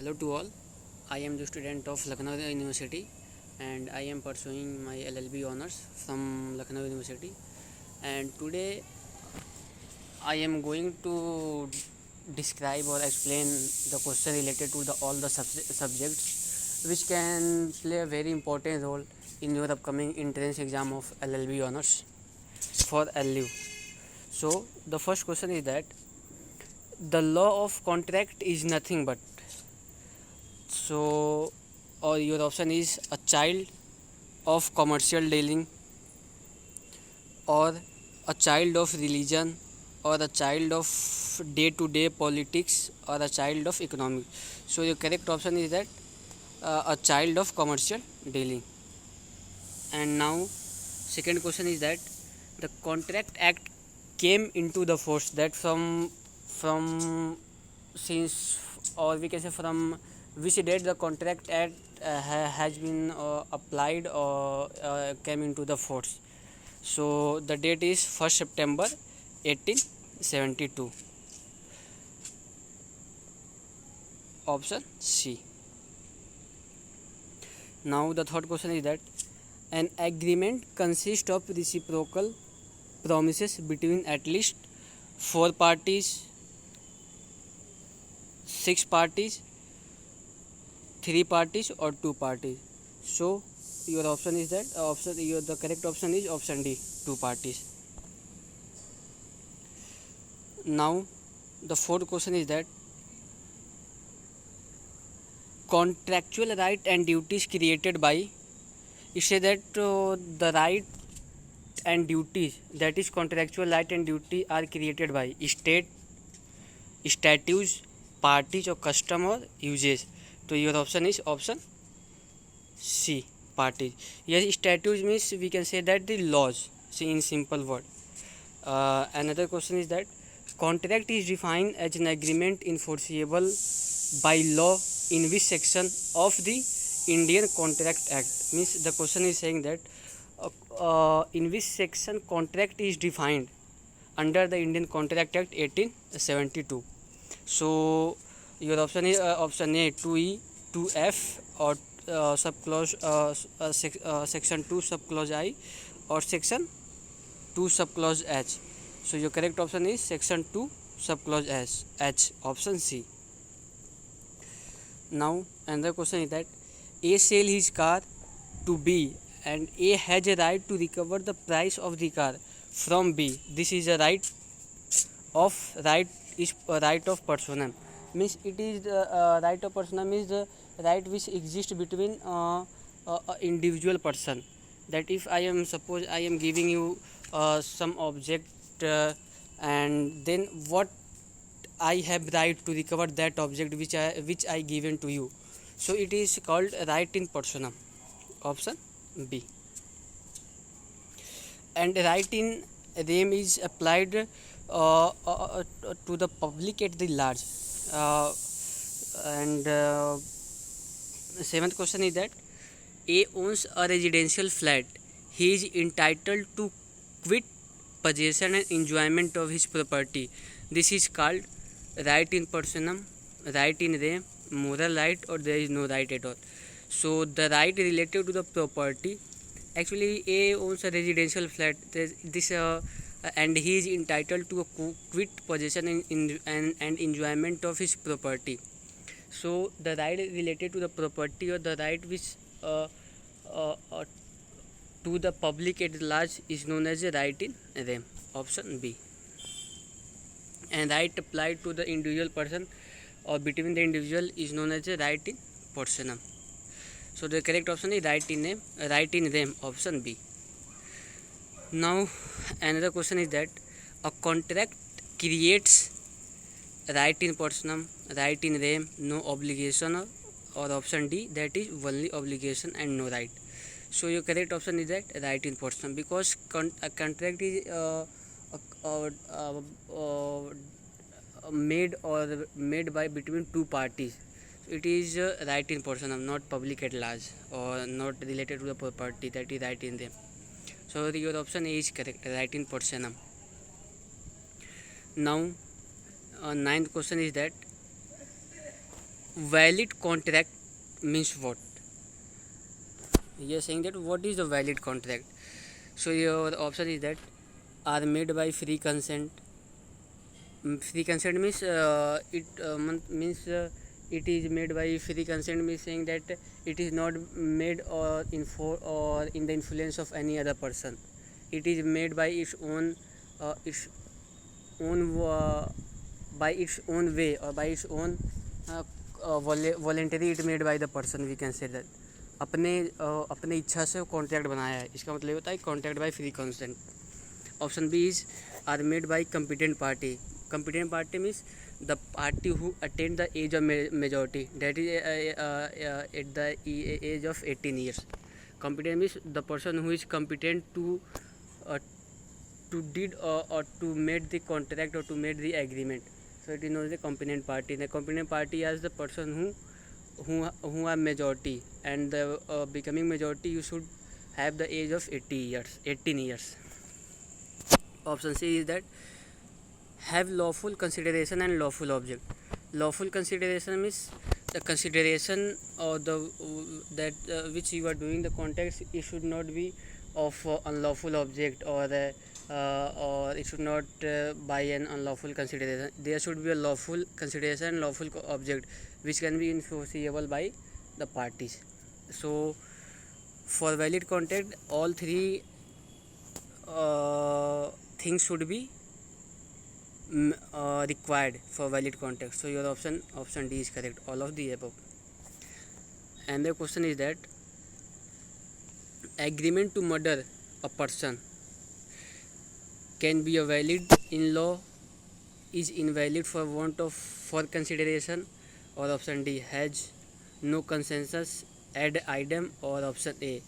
Hello to all. I am the student of Lucknow University and I am pursuing my LLB honors from Lucknow University. And today I am going to describe or explain the question related to all the subjects which can play a very important role in your upcoming entrance exam of LLB honors for LU. So the first question is that the law of contract is nothing but. So, or your option is a child of commercial dealing, or a child of religion, or a child of day to day politics, or a child of economics. So, your correct option is that a child of commercial dealing. And now, second question is that the Contract Act came into the force that from since, or we can say from which date the Contract Act has been applied or came into the force. So the date is 1st September 1872. Option C. Now the third question is that an agreement consists of reciprocal promises between at least 4 parties, 6 parties, 3 parties, or 2 parties. So your option is that the correct option is option D, 2 parties. Now the fourth question is that contractual right and duties created by, it says that the right and duties, that is contractual right and duty, are created by state, statutes, parties, or custom or uses. So your option is option C, parties. Yes, statutes means we can say that the laws. See, in simple word. Another question is that contract is defined as an agreement enforceable by law in which section of the Indian Contract Act. Means the question is saying that in which section contract is defined under the Indian Contract Act 1872. So your option is option A, 2E, 2F, or subclause section 2 subclause I, or section 2 subclause H. So your correct option is section 2 subclause H, option C. Now another question is that A sell his car to B and A has a right to recover the price of the car from B. This is a right of personam. Means it is the right of personam is the right which exists between individual person. That if I am, suppose I am giving you some object and then what I have right to recover that object which I given to you. So it is called right in personam, option B. And right in rem is applied to the public at the large. And seventh question is that A owns a residential flat. He is entitled to quit possession and enjoyment of his property. This is called right in personam, right in rem, moral right, or there is no right at all. So the right related to the property, actually A owns a residential flat. And he is entitled to a quit possession and enjoyment of his property. So the right related to the property, or the right which to the public at large, is known as a right in rem, option B. And right applied to the individual person or between the individual is known as a right in personam. So the correct option is right in rem, option B. Now another question is that a contract creates right in personam, right in rem, no obligation, or option D, that is only obligation and no right. So your correct option is that right in personam, because a contract is made by between 2 parties. It is right in personam, not public at large, or not related to the property, that is right in them. So your option A is correct, right in personam. Now ninth question is that valid contract means what? You are saying that what is the valid contract? So your option is that are made by free consent. Free consent means means it is made by free consent means saying that it is not made or in the influence of any other person. It is made by its own own by its own way or by its own voluntary. It made by the person, we can say that अपने इच्छा से contract बनाया है, इसका मतलब होता है contract by free consent. Option B is are made by competent party. Competent party means the party who attained the age of majority, that is at the age of 18 years. Competent means the person who is competent to did or to made the contract or to made the agreement. So it is known as the competent party. The competent party is the person who are majority, and the becoming majority you should have the age of 18 years. Option C is that have lawful consideration and lawful object. Lawful consideration means the consideration or which you are doing the context, it should not be of unlawful object or it should not by an unlawful consideration. There should be a lawful consideration and lawful object which can be enforceable by the parties. So for valid contract, all three things should be required for valid contract. So your option D is correct, all of the above. And the question is that agreement to murder a person can be a valid in law, is invalid for want of for consideration, or option D has no consensus ad idem, or option A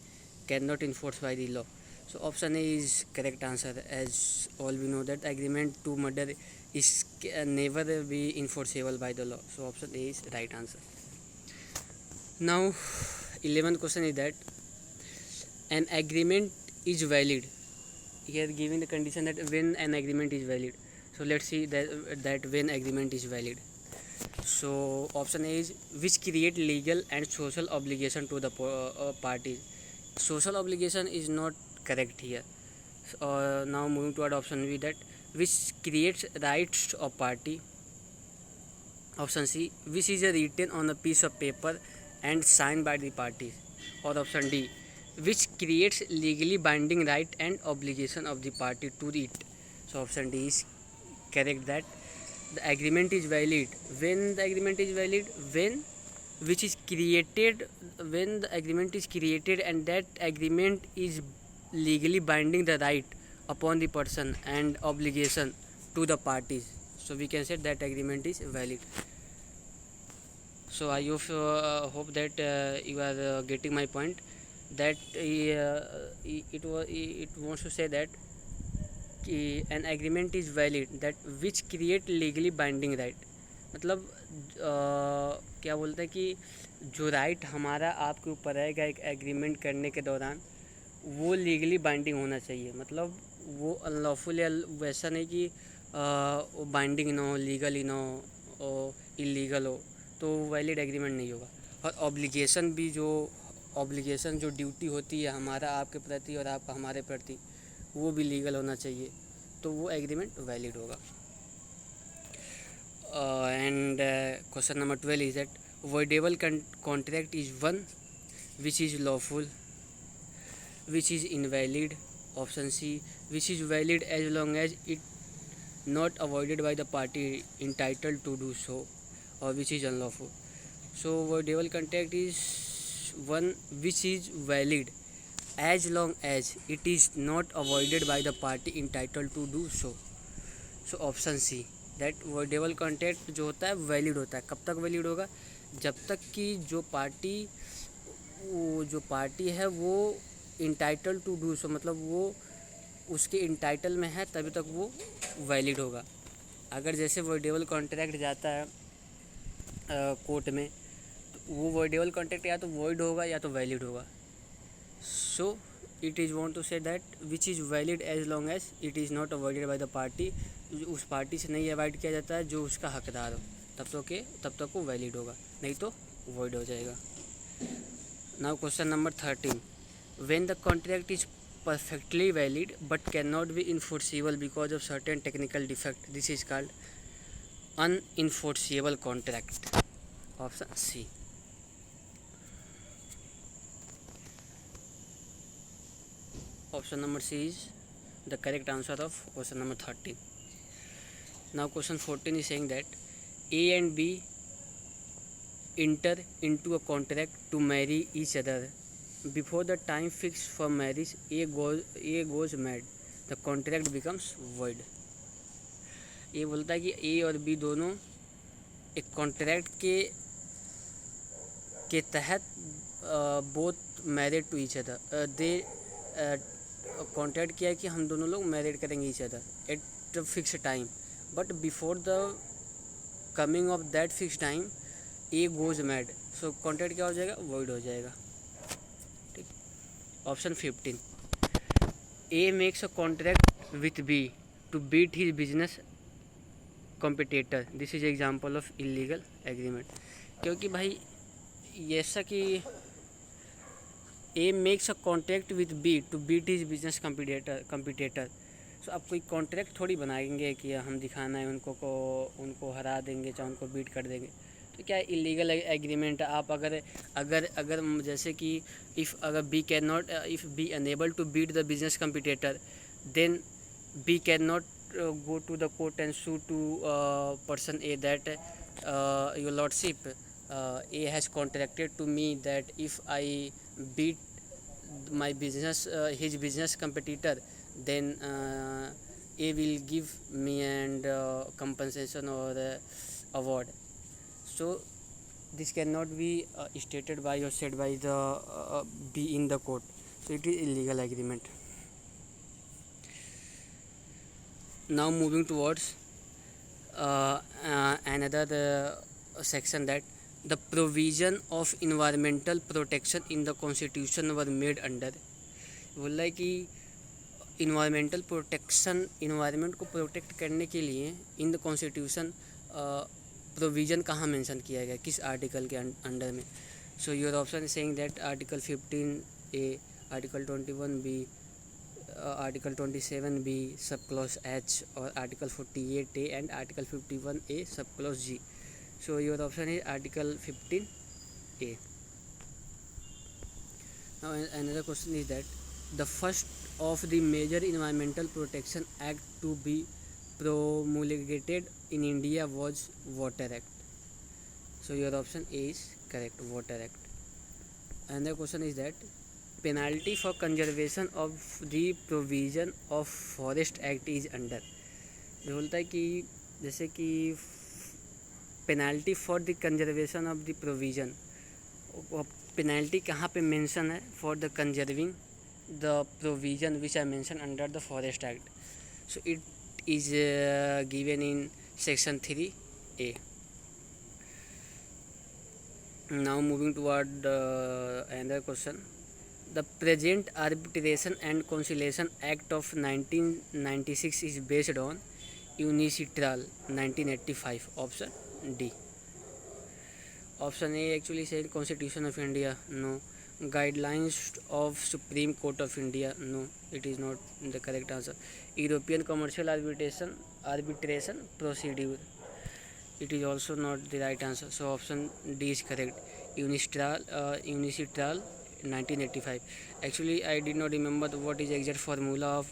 cannot enforce by the law. So option A is correct answer, as all we know that agreement to murder is never be enforceable by the law. So option A is right answer. Now 11th question is that an agreement is valid. Here giving the condition that when an agreement is valid. So let's see that when agreement is valid. So option A is which create legal and social obligation to the parties. Social obligation is not correct here. Now moving toward option B, that which creates rights of party. Option C, which is written on a piece of paper and signed by the parties. Or option D, which creates legally binding right and obligation of the party to it. So option D is correct, that the agreement is valid when the agreement is valid when the agreement is created and that agreement is legally binding the right upon the person and obligation to the parties. So we can say that agreement is valid. So I hope that you are getting my point, that it wants to say that an agreement is valid that which create legally binding right. मतलब क्या बोलते हैं कि जो right हमारा आपके ऊपर रहेगा एक एग्रीमेंट करने के दौरान, वो लीगली बाइंडिंग होना चाहिए. मतलब वो अनलॉफुल या वैसा नहीं कि वो बाइंडिंग ना हो, लीगली ना हो और इलीगल हो, तो वैलिड एग्रीमेंट नहीं होगा. और ऑब्लिगेशन भी, जो ड्यूटी होती है हमारा आपके प्रति और आपका हमारे प्रति, वो भी लीगल होना चाहिए, तो वो एग्रीमेंट वैलिड होगा. And question number 12 is that voidable contract is one which is lawful, which is invalid. Option C, which is valid as long as it not avoided by the party entitled to do so, or which is unlawful. So voidable contract is one which is valid as long as it is not avoided by the party entitled to do so. So option C, that voidable contract जो होता है valid होता है. कब तक valid होगा? जब तक कि जो पार्टी है वो इंटाइटल टू डू सो, मतलब वो उसके इंटाइटल में है, तभी तक वो वैलिड होगा. अगर जैसे वॉइडेबल कॉन्ट्रैक्ट जाता है कोर्ट में, तो वो वॉइडेबल कॉन्ट्रैक्ट या तो वॉइड होगा या तो वैलिड होगा. So it is want to say that which is valid as long as it is not avoided by the party. उस पार्टी से नहीं अवॉइड किया जाता है जो उसका हकदार हो, तब तक वो वैलिड होगा. नहीं तो void हो जाएगा. Now question number 13. When the contract is perfectly valid but cannot be enforceable because of certain technical defect, this is called unenforceable contract. Option C. Option number C is the correct answer of question number 13. Now question 14 is saying that A and B enter into a contract to marry each other. Before the time fixed for marriage, A goes mad. The contract becomes void. ये बोलता है कि A और B दोनों एक contract के तहत both married to each other. They contract किया है कि हम दोनों लोग मैरिड करेंगे each other at fix time, but before the coming of that fix time A goes mad. So contract क्या हो जाएगा? वॉइड हो जाएगा. ठीक. Option 15. A makes a contract with B to beat his business competitor. This is example of illegal agreement. क्योंकि भाई ऐसा कि A makes a contract with B to beat his business competitor. So आप कोई contract थोड़ी बनाएंगे कि हम दिखाना है उनको हरा देंगे, चाहे उनको बीट कर देंगे. तो क्या इलीगल एग्रीमेंट है. आप अगर जैसे कि अगर B enable to beat the business competitor, then B can not go to the court and sue to person A that your lordship, A has contracted to me that if I beat my business his business competitor, then A will give me and compensation or award. So this cannot be stated by or said by the B in the court. So it is illegal agreement. Now moving towards another section, that the provision of environmental protection in the constitution were made under. बोल रहा है कि environmental protection, environment को protect करने के लिए in the constitution provision कहाँ mention किया गया, किस आर्टिकल के अंडर में. सो your option is saying that article 15A, article 21B, article 27B sub clause H और article 48A and article 51A sub clause G. So your option is article 15A. Now another question is that the first of the major environmental protection act to be promulgated in India was Water Act. So your option A is correct, Water Act. Another question is that penalty for conservation of the provision of Forest Act is under. ये बोलता है कि जैसे कि penalty for the conservation of the provision, penalty कहाँ पे mention है? For the conserving the provision which are mention under the forest act. So it is given in section 3A. Now moving toward another question. The present Arbitration and Conciliation Act of 1996 is based on UNICITRAL 1985. Option D. Option A actually said Constitution of India. No. Guidelines of Supreme Court of India. No, it is not the correct answer. European Commercial Arbitration Procedure. It is also not the right answer. So option D is correct. UNICITRAL 1985. Actually I did not remember what is the exact formula of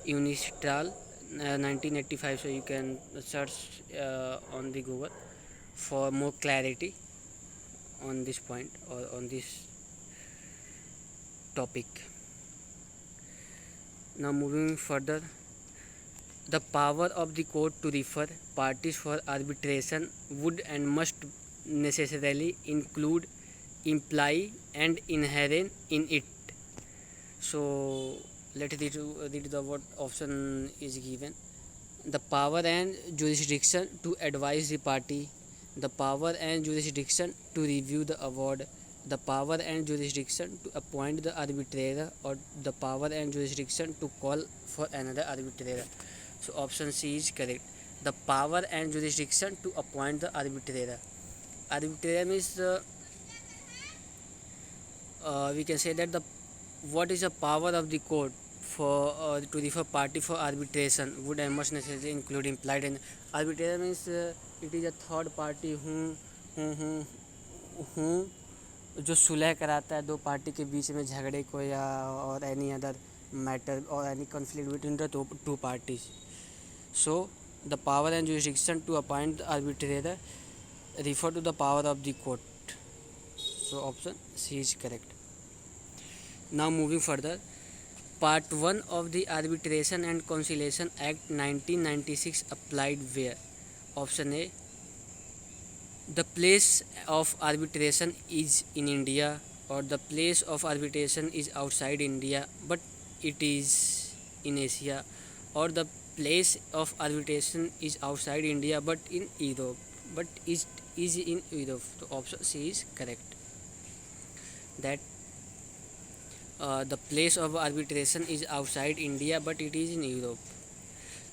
UNICITRAL 1985, so you can search on the Google for more clarity on this point or on this topic. Now moving further, the power of the court to refer parties for arbitration would and must necessarily include, imply and inherent in it. So let's read the what option is given. The power and jurisdiction to advise the party, the power and jurisdiction to review the award, the power and jurisdiction to appoint the arbitrator, or the power and jurisdiction to call for another arbitrator. So option C is correct. The power and jurisdiction to appoint the arbitrator. arbitrarian is we can say that the what is the power of the court for to refer party for arbitration would must necessarily include implied and arbitration means it is a third party who who जो सुलह कराता है दो party के बीच में झगड़े को या और एनी अदर मैटर और any conflict between the two parties. So the power and jurisdiction to appoint the arbitrator refer to the power of the court. So option C is correct. Now moving further, Part 1 of the Arbitration and Conciliation Act 1996 applied where? Option A, the place of arbitration is in India, or the place of arbitration is outside India but it is in Asia, or the place of arbitration is outside India but in Europe but is in Europe. So option C is correct, that the place of arbitration is outside India but it is in Europe.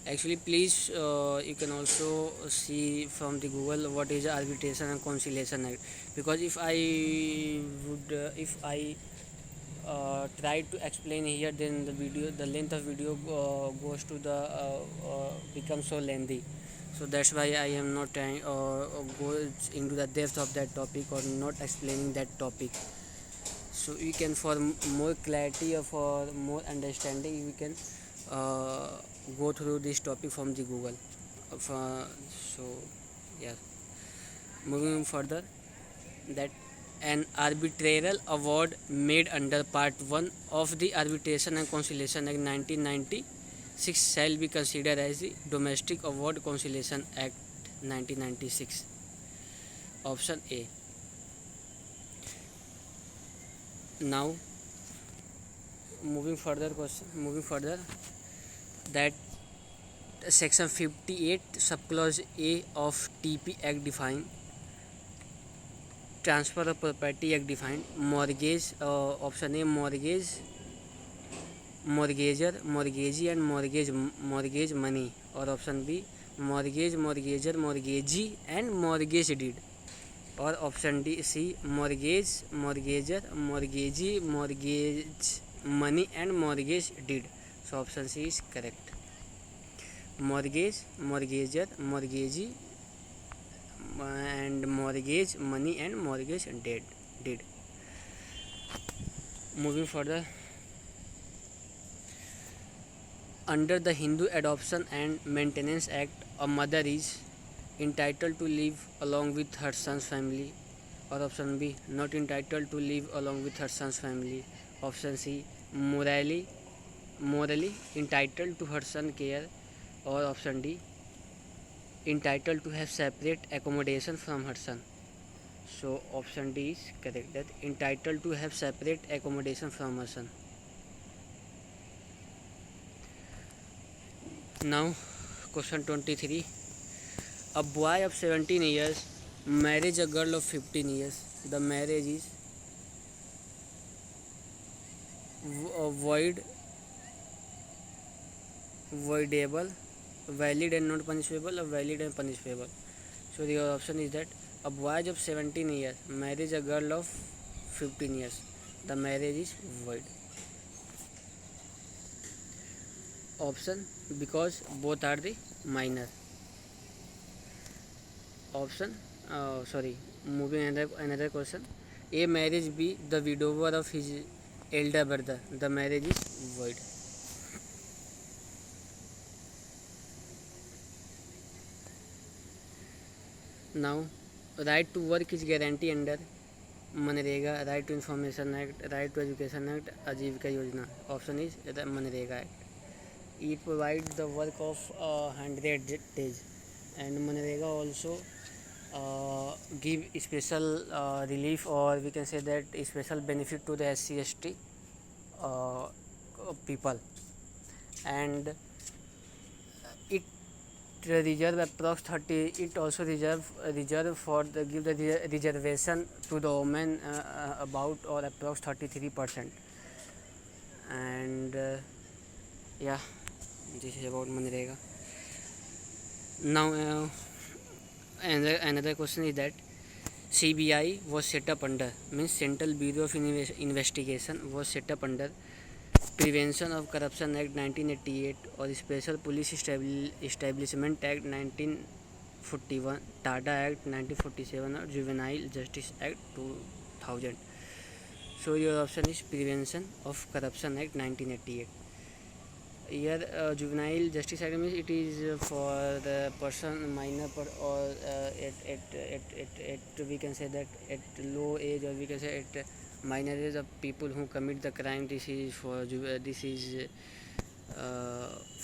Actually, please you can also see from the Google what is Arbitration and Conciliation Act, because if I try to explain here, then the length of video goes to the becomes so lengthy. So that's why I am not trying goes into the depth of that topic or not explaining that topic. So you can, for more clarity or for more understanding, you can go through this topic from the Google. So yeah, moving further, that an arbitral award made under Part 1 of the Arbitration and Conciliation Act 1996 shall be considered as the Domestic Award Conciliation Act 1996. Option A. Now moving further, that section 58 subclause A of TP Act define transfer of property Act define mortgage. Option A, mortgage, mortgager, mortgagee and mortgage money, or option B, mortgage, mortgager, mortgagee and mortgage deed, or option D, C, mortgage, mortgager, mortgagee, mortgage money and mortgage deed. So option C is correct. Mortgage, mortgager, mortgagee and mortgage money and mortgage deed. Moving further, under the Hindu Adoption and Maintenance Act, a mother is entitled to live along with her son's family, or option B, not entitled to live along with her son's family. Option C, morally entitled to her son care, or option D, entitled to have separate accommodation from her son. So option D is correct, that entitled to have separate accommodation from her son. Now question 23, a boy of 17 years marries a girl of 15 years. The marriage is voidable, valid and not punishable, or valid and punishable. So the option is that a boy of 17 years marries a girl of 15 years. The marriage is void. Option, because both are the minor. Option moving another question, A marriage, B the widower of his elder brother. The marriage is void. Now, right to work is guaranteed under MNREGA, right to information act, right to education act, आजीविका योजना. Option is the MNREGA act. It provides the work of 100 days, and MNREGA also give special relief, or we can say that special benefit to the SC ST people, and it reserve approx 30. It also reserve for the give the reservation to the women about or approx 33%. And yeah, this is about MNREGA. Now another question is that CBI was set up under, means Central Bureau of Investigation was set up under Prevention of Corruption Act 1988 और Special Police Establishment Act 1941, Tata act 1947 और juvenile justice act 2000. So your option is Prevention of Corruption Act 1988. Here juvenile justice act means it is for the person minor or at we can say that at low age, or we can say at minor age of people who commit the crime. This is for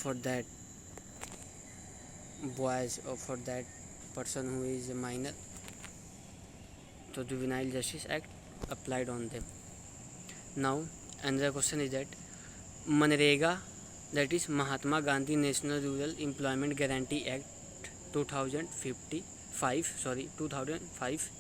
for that boys or for that person who is a minor. So juvenile justice act applied on them. Now another question is that MNREGA, that is Mahatma Gandhi National Rural Employment Guarantee Act 2005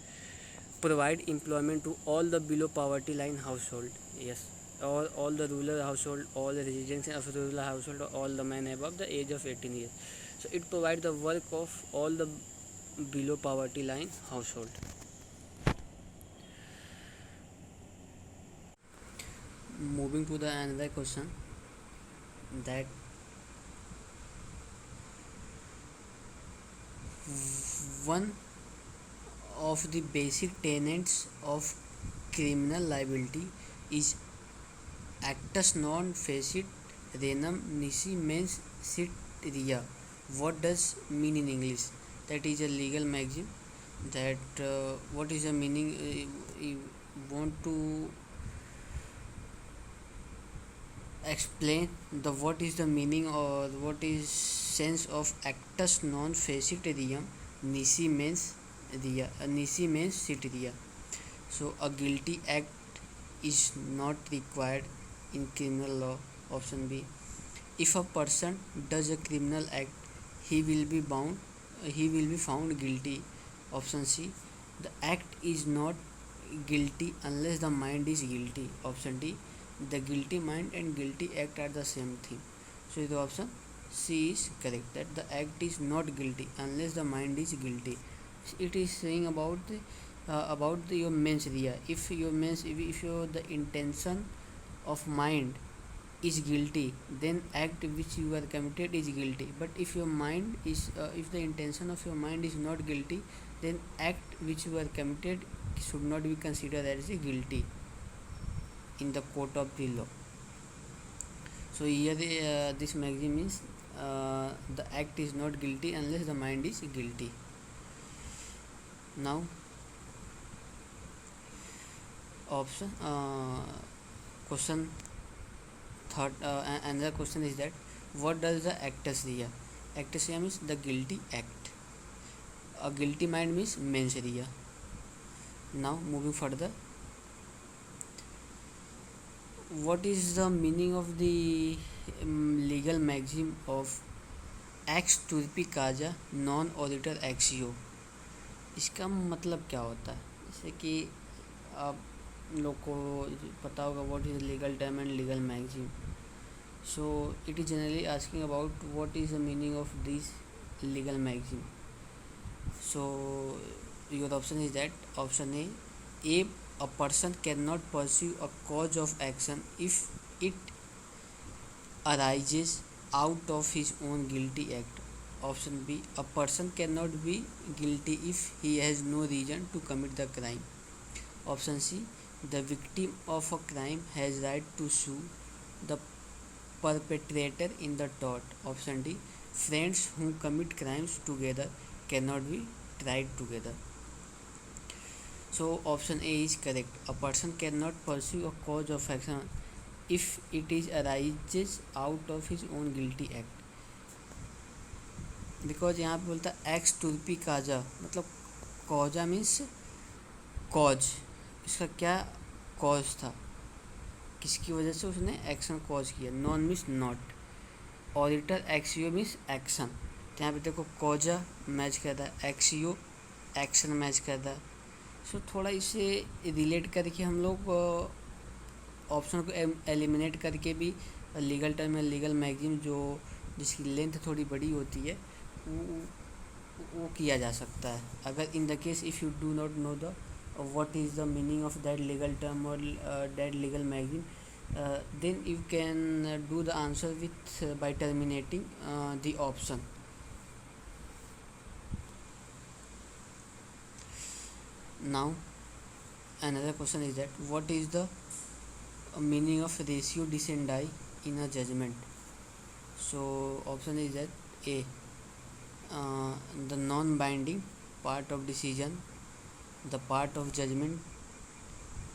provide employment to all the below poverty line household. Yes, all the rural household, all the residents of rural household, all the men above the age of 18 years. So it provides the work of all the below poverty line household. Moving to the another question, that one of the basic tenets of criminal liability is actus non facit renum nisi mens sit rea. What does mean in English? That is a legal maxim. That what is the meaning? You want to explain the what is the meaning or what is sense of actus non facit reum nisi mens rea, nisi mens sit rea. So a guilty act is not required in criminal law. Option B. If a person does a criminal act, he will be found guilty. Option C. The act is not guilty unless the mind is guilty. Option D. The guilty mind and guilty act are the same thing. So the option C is correct, that the act is not guilty unless the mind is guilty. It is saying about your mens rea. If the intention of mind is guilty, then act which you are committed is guilty. But if your mind is if the intention of your mind is not guilty, then act which you are committed should not be considered as a guilty in the court of the law. So here this maxim is the act is not guilty unless the mind is guilty. Now option question third, another question is that what does the actus rea? Actus rea means the guilty act. A guilty mind means mens rea. Now moving further, what is the meaning of the legal maxim of ex turpi causa non auditor axio? इसका मतलब क्या होता है? जैसे कि आप लोग को पता होगा what is legal term and legal maxim. So it is generally asking about what is the meaning of this legal maxim. So your option is that option A a person cannot pursue a cause of action if it arises out of his own guilty act. Option B. A person cannot be guilty if he has no reason to commit the crime. Option C. The victim of a crime has right to sue the perpetrator in the tort. Option D. Friends who commit crimes together cannot be tried together. So option A is correct. A person cannot pursue a cause of action if it is arises out of his own guilty act. Because यहाँ पे बोलता है x टुरपी Kaza, मतलब कॉजा means cause. इसका क्या cause था, किसकी वजह से उसने एक्शन कॉज किया. Non means not. ऑडिटर एक्सियो मीन्स एक्शन. तो यहाँ पे देखो कॉजा मैच करता है, एक्सियो एक्शन मैच करता है. सो थोड़ा इसे रिलेट करके हम लोग ऑप्शन को एलिमिनेट करके भी लीगल टर्म या लीगल मैगजीन जो जिसकी लेंथ थोड़ी बड़ी होती है वो किया जा सकता है. अगर in the case if you do not know the what is the meaning of that legal term or that legal magazine, then you can do the answer with by terminating the option. Now another question is that what is the meaning of ratio decidendi in a judgment. So option is that A, the non-binding part of decision, the part of judgment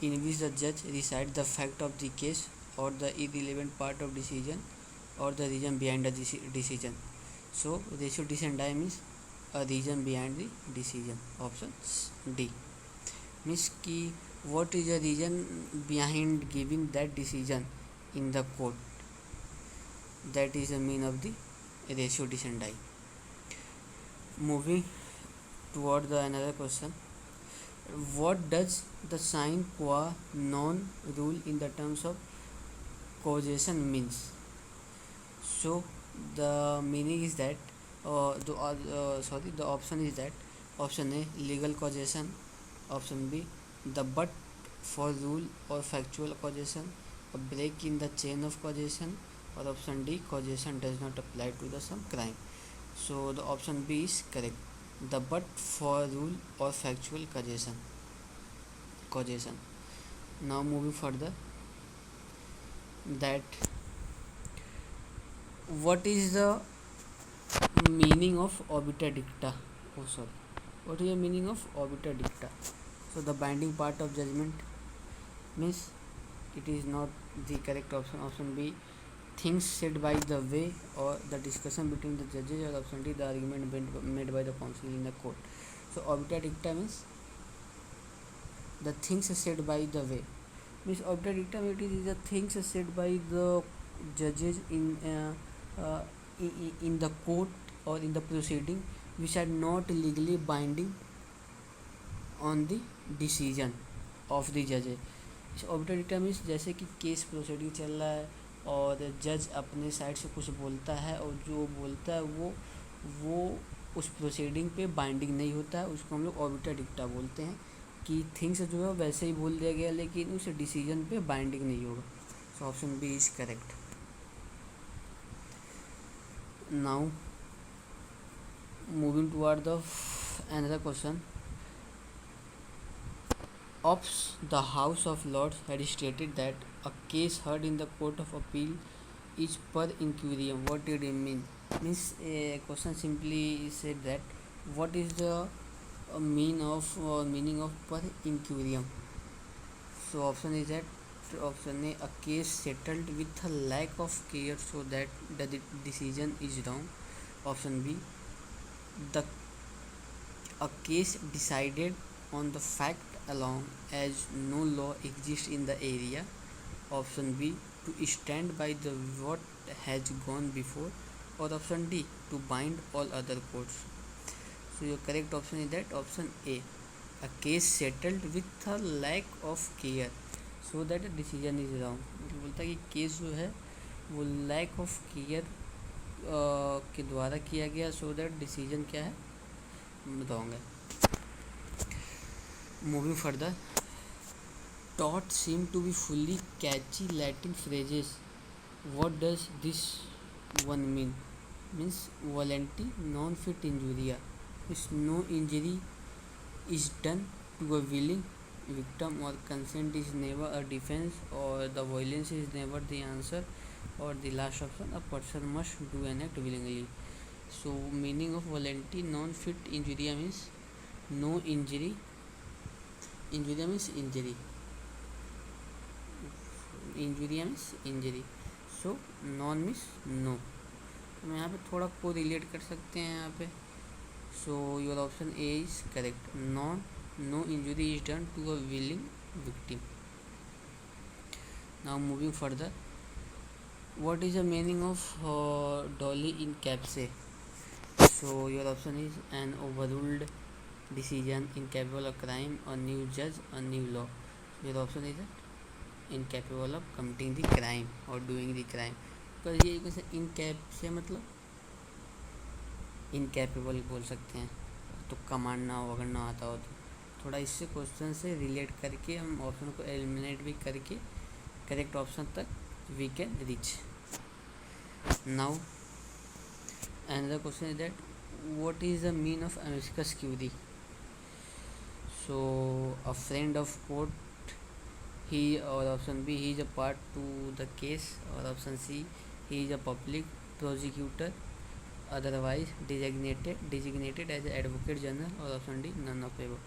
in which the judge decides the fact of the case, or the irrelevant part of decision, or the reason behind the decision. So ratio decidendi means a reason behind the decision. Option D means कि what is the reason behind giving that decision in the court. That is the mean of the ratio decidendi. Moving toward the another question, what does the sine qua non rule in the terms of causation means? So the meaning is that the option is that option A, legal causation, option B, the but for rule or factual causation, a break in the chain of causation, or option D, causation does not apply to the some crime. So the option B is correct, the but for rule or factual causation. Now moving further, that what is the meaning of obiter dicta? What is the meaning of obiter dicta? So the binding part of judgment means it is not the correct option. Option B, things said by the way or the discussion between the judges, or option D, the argument made by the counsel in the court. So obiter dicta means the things said by the way. Means obiter dicta is the things said by the judges in the court or in the proceeding which are not legally binding on the decision of the judges. obiter dicta means जैसे कि case proceeding चल रहा है और जज अपने side से कुछ बोलता है और जो बोलता है वो उस प्रोसीडिंग पे बाइंडिंग नहीं होता है, उसको हम लोग obiter dicta बोलते हैं कि थिंग्स जो है वैसे ही बोल दिया गया लेकिन उस डिसीजन पे बाइंडिंग नहीं होगा. So option B is correct. Now moving toward the another question. The House of Lords had stated that a case heard in the Court of Appeal is per inquirium. What did it mean? Means a question simply said that what is the meaning of per inquirium. So option is that option A, a case settled with a lack of care so that the decision is wrong. Option B, a case decided on the fact alone as no law exists in the area. Option B, to stand by the what has gone before, or option D, to bind all other courts. So your correct option is that option A, a case settled with a lack of care so that a decision is wrong. मतलब बोलता है कि case जो है वो lack of care के द्वारा किया गया सो दैट डिसीजन क्या है, रॉन्ग है. Moving further, taught seem to be fully catchy Latin phrases. What does this one mean? Means volenti non fit injuria. Means no injury is done to a willing victim, or consent is never a defense, or the violence is never the answer, or the last option, a person must do an act willingly. So meaning of volenti non fit injuria means no injury. Injuria means injury. Injuria means injury. So non means no. हम यहाँ पे थोड़ा को relate कर सकते हैं यहाँ पे. So your option A is correct. No injury is done to a willing victim. Now moving further, what is the meaning of dolly in capse? So your option is an overruled decision, incapable of crime, a new judge, a new law. Your option is incapable of committing the crime or doing the crime. तो ये question NCAP से मतलब incapable बोल सकते हैं, तुक्का मारना हो अगर ना आता हो तो। थोड़ा इससे क्वेश्चन से रिलेट करके हम ऑप्शन को एलिमिनेट भी करके करेक्ट ऑप्शन तक we can reach. Now another question is that what is the mean of amicus curiae? So a friend of court, he, or option B, he is a part to the case, or option C, he is a public prosecutor, otherwise designated as an advocate general, or option D, none of the above.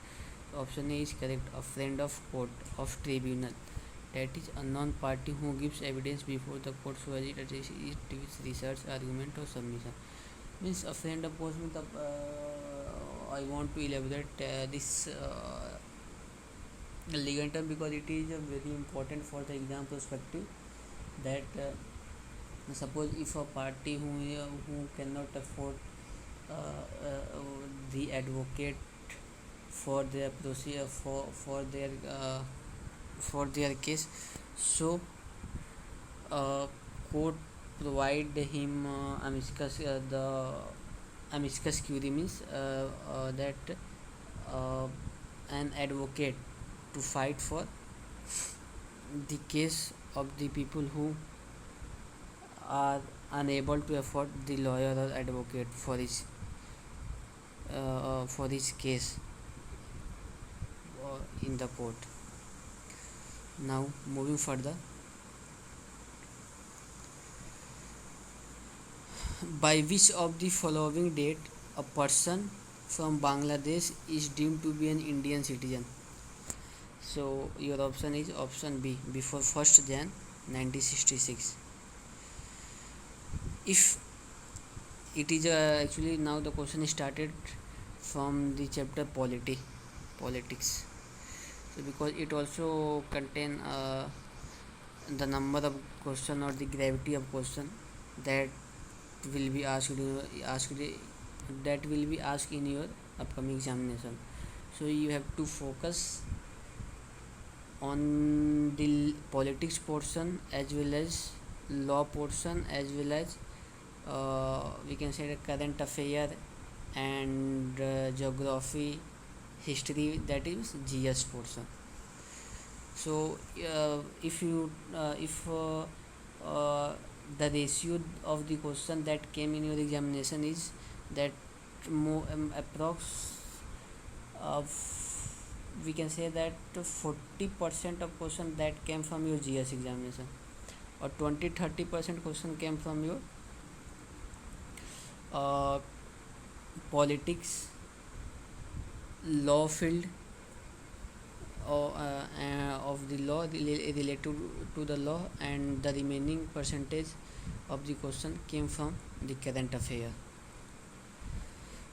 So option A is correct, a friend of court, of tribunal, that is a non party who gives evidence before the court so as it is research, argument, or submission. Means a friend of course means I want to elaborate this legal term because it is very important for the exam perspective, that suppose if a party who cannot afford uh, uh, the advocate for their procedure for their case, so court provide him the amicus curiae means that an advocate to fight for the case of the people who are unable to afford the lawyer or advocate for his case in the court. Now moving further, by which of the following date a person from Bangladesh is deemed to be an Indian citizen? So your option is option B, before 1st Jan 1966. If it is actually now the question is started from the chapter politics. So because it also contain the number of question or the gravity of question that will be asked in your upcoming examination. So you have to focus on the politics portion as well as law portion, as well as we can say the current affair and geography, history, that is GS portion. So if the ratio of the question that came in your examination is that approx we can say that 40% of question that came from your GS examination, or 20-30% question came from your politics, law field, or of the law related to the law, and the remaining percentage of the question came from the current affair.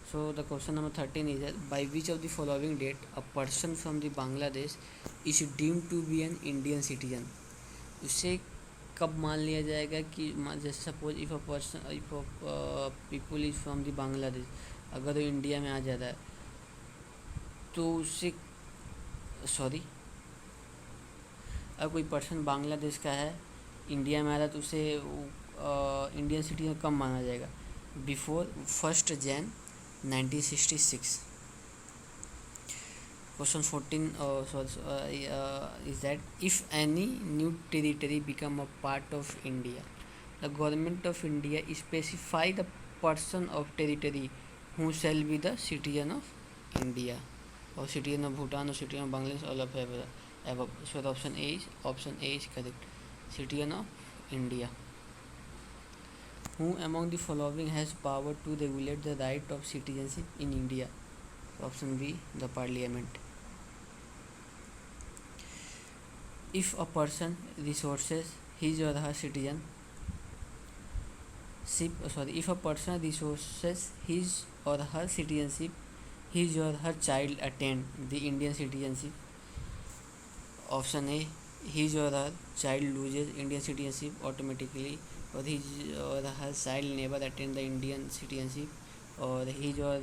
So the question number 13 is that by which of the following date a person from the Bangladesh is deemed to be an Indian citizen? उसे कब मान लिया जाएगा कि जैसे suppose if people is from the Bangladesh, अगर वो India में आ जाता है तो उससे अगर कोई पर्सन बांग्लादेश का है इंडिया में आ रहा है तो उसे इंडियन सिटीजन कब माना जाएगा? Before 1st Jan 1966. Question 14 is that if any new territory become a part of India, the government of India specify the person of territory who shall be the citizen of India, or citizen of Bhutan, or citizen of Bangladesh, all of above. So the option A is correct. Citizen of India. Who among the following has power to regulate the right of citizenship in India? Option B, the Parliament. If a person resources his or her citizenship, if a person resources his or her citizenship, his or her child attend the Indian citizenship. Option A, his or her child loses Indian citizenship automatically, or his or her child never attend the Indian citizenship, or his or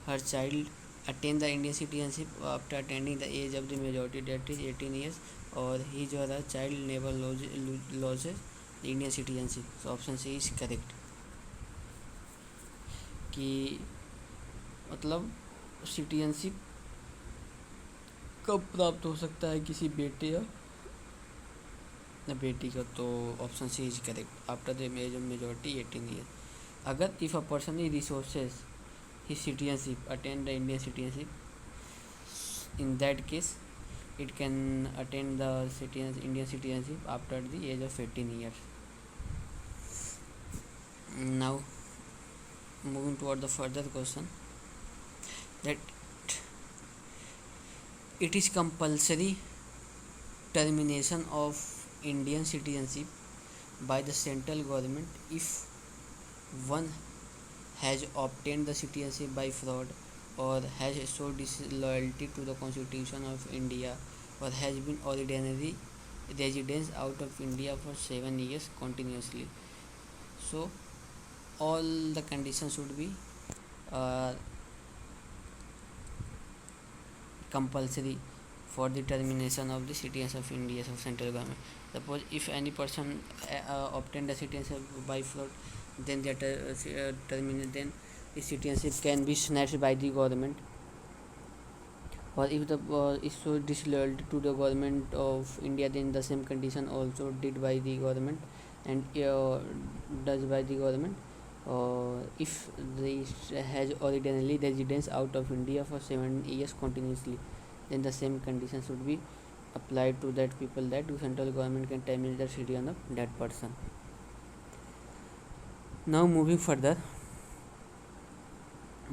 her child attain the Indian citizenship after attaining the age of the majority, that is 18 years, or his or her child never loses the Indian citizenship. So option C is correct. कि मतलब citizenship कब प्राप्त हो सकता है किसी बेटे या बेटी का, तो option C is correct, after the age of majority 18 year. अगर if a person is resources his citizenship attain the Indian citizenship, in that case it can attain the Indian citizenship after the age of 18 years. Now moving toward the further question, that it is compulsory termination of Indian citizenship by the central government if one has obtained the citizenship by fraud, or has showed disloyalty to the Constitution of India, or has been ordinary residence out of India for 7 years continuously. So all the conditions should be uh, compulsory for the termination of the citizens of India of central government. Suppose if any person obtained the citizenship by fraud, then that then the citizenship can be snatched by the government, or if the is so disloyal to the government of India, then the same condition also did by the government and does by the government. If they has originally residence out of India for 7 years continuously, then the same condition should be applied to that people, that the central government can terminate the citizen of that person. Now moving further,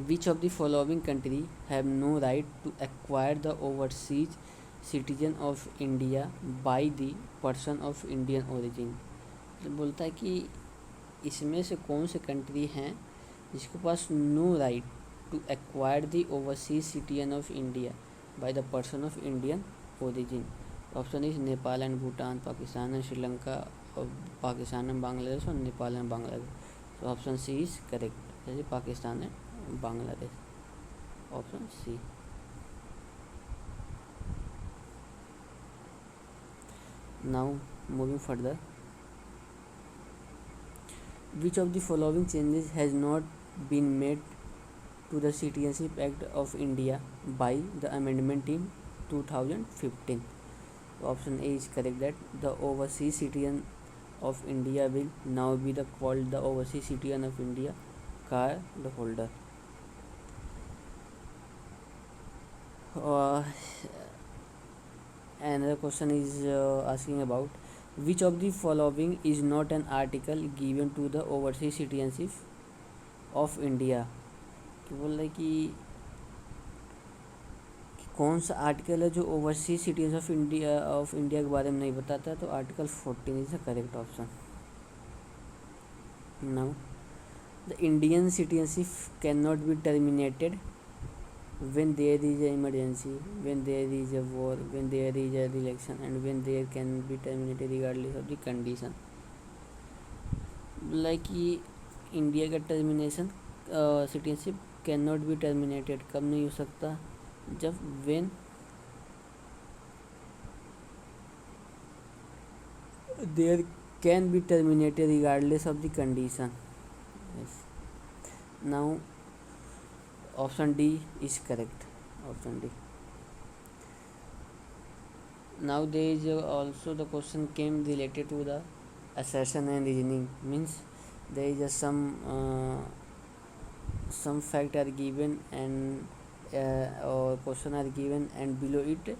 which of the following country have no right to acquire the overseas citizen of India by the person of Indian origin? तो बोलता है कि इसमें से कौन से country हैं जिसके पास no right to acquire the overseas citizen of India by the person of Indian origin. Option is Nepal and Bhutan, Pakistan and Sri Lanka, और पाकिस्तान एंड बांग्लादेश, और नेपाल एंड बांग्लादेश। तो ऑप्शन सी इज करेक्ट, जैसे Pakistan and Bangladesh, option C. Now moving further, which of the following changes has not been made to the Citizenship Act of India by the amendment in 2015? Option A is correct, that the overseas citizen of India will now be called the overseas citizen of India card holder. Another question is asking about which of the following is not an article given to the overseas citizenship of India? कि बोल रहे कि कौन सा article है जो overseas citizen of India के बारे में नहीं बताता है? तो article 14 is the correct option. Now the Indian citizenship can not be terminated when there is an emergency, when there is a war, when there is an election, and when there can be terminated regardless of the condition. Like India का termination citizenship can not be terminated कब नहीं हो सकता? जब when there can be terminated regardless of the condition. Yes. Now option D is correct, option D. Now there is also the question came related to the assertion and reasoning, means there is some fact are given and or question are given, and below it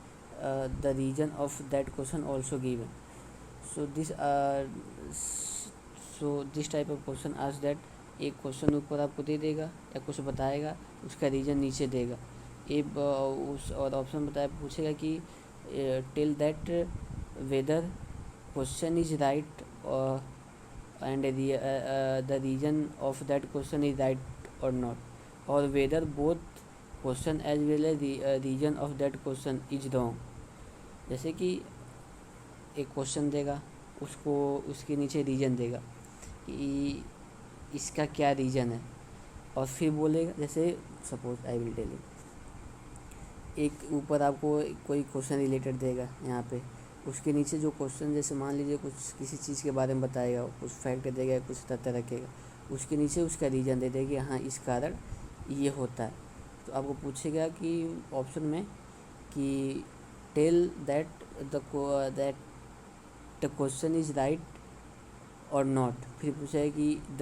the reason of that question also given. So this type of question asks that एक question ऊपर आपको दे देगा या कुछ बताएगा, उसका reason नीचे देगा। एक उस और ऑप्शन पूछेगा कि tell that whether question is right and the reason of that question is right और नॉट, और whether both question as well as reason of that question is wrong. जैसे कि एक क्वेश्चन देगा, उसको उसके नीचे रीजन देगा कि इसका क्या रीज़न है, और फिर बोलेगा, जैसे suppose I will tell you, एक ऊपर आपको कोई क्वेश्चन रिलेटेड देगा यहाँ पे, उसके नीचे जो क्वेश्चन जैसे मान लीजिए कुछ किसी चीज़ के बारे में बताएगा, कुछ फैक्ट देगा, कुछ तथ्य रखेगा, उसके नीचे उसका रीजन दे देगी, हाँ इस कारण ये होता है। तो आपको पूछेगा कि ऑप्शन में कि tell that that the question is right और नॉट, फिर पूछेगा कि द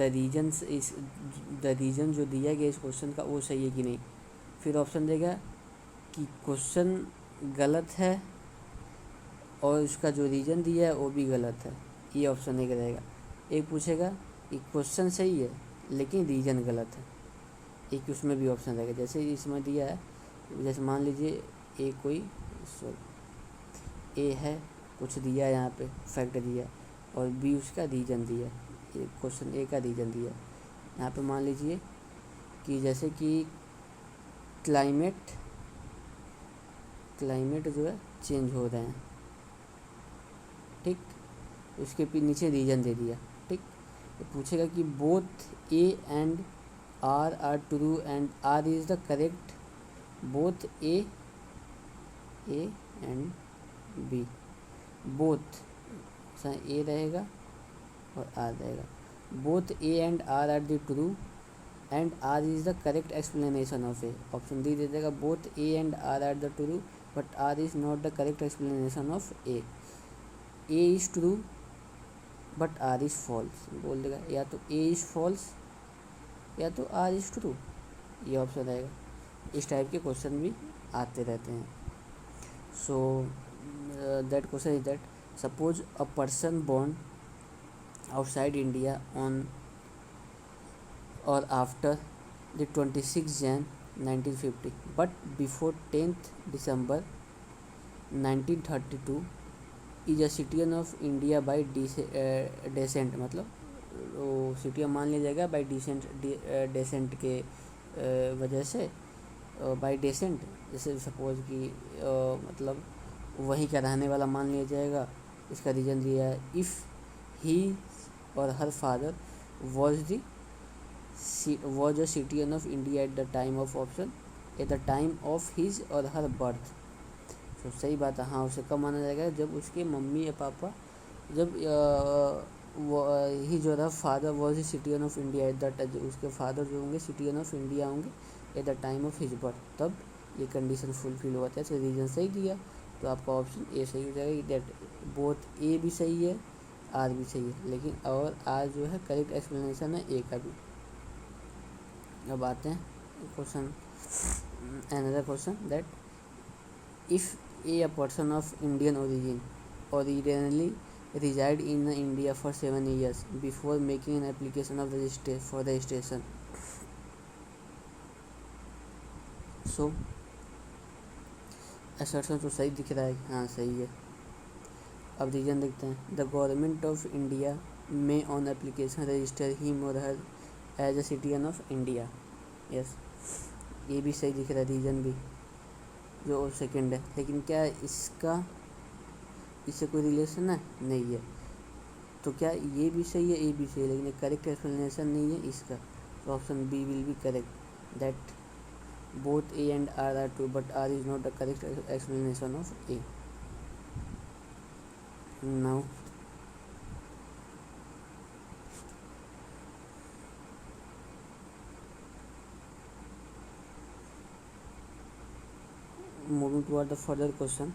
रीजन जो दिया गया इस क्वेश्चन का वो सही है कि नहीं। फिर ऑप्शन देगा कि क्वेश्चन गलत है और उसका जो रीज़न दिया है वो भी गलत है, ये ऑप्शन एक रहेगा। एक पूछेगा कि क्वेश्चन सही है लेकिन रीज़न गलत है, एक उसमें भी ऑप्शन रहेगा। जैसे इसमें दिया है, जैसे मान लीजिए ए है, कुछ दिया है यहाँ पे फैक्ट दिया, और बी उसका रीज़न दिया है, क्वेश्चन ए का रीज़न दिया है। यहाँ पे मान लीजिए कि जैसे कि क्लाइमेट जो है चेंज हो रहे हैं, ठीक, उसके नीचे रीजन दे दिया, ठीक। तो पूछेगा कि both A and R true and R is the correct, both A and B, both A रहेगा और आर रहेगा, both A and R the true and R is the correct explanation of A. Option D दे देगा both A and R the true but R is not the correct explanation of A is true but R is false बोल देगा, या तो A is false या तो R is true, ये option रहेगा। इस टाइप के क्वेश्चन भी आते रहते हैं। So that question is that suppose a person born outside India on or after the 26 Jan 1950 but before 10th December 1932 is a citizen of India by descent, मतलब वो सिटीजन मान लिया जाएगा बाई डेसेंट के वजह से, बाई डेसेंट, जैसे suppose कि मतलब वहीं का रहने वाला मान लिया जाएगा। इसका रीज़न दिया है इफ़ ही और her father was a citizen of India at the time of option, at the time of his और हर बर्थ। तो सही बात है, हाँ उसे कब माना जाएगा जब उसके मम्मी या पापा, जब ही जो था father was a citizen of India at the, उसके फादर जो होंगे सिटीजन ऑफ इंडिया होंगे at the time of his birth, तब ये कंडीशन फुलफिल होता है। तो रीज़न सही दिया तो आपका ऑप्शन ए सही हो जाएगा। दैट बोथ ए भी सही है आर भी सही है, लेकिन और आर जो है करेक्ट एक्सप्लेनेशन है ए का भी। अब आते हैं question, another question that if a person of Indian origin originally reside in India for 7 years before making an application of for registration. So assertion तो सही दिख रहा है, हाँ सही है। अब रीजन देखते हैं, the government of India may on application register him or her as a citizen of India, yes ये भी सही दिख रहा है रीजन भी, जो सेकंड है। लेकिन क्या इसका इससे कोई रिलेशन है, नहीं है। तो क्या ये भी सही है ए भी सही है, लेकिन करेक्ट एक्सप्लेनेशन नहीं है इसका, तो option B will be correct, that both A and R true but R is not the correct explanation of A. Now moving toward the further question,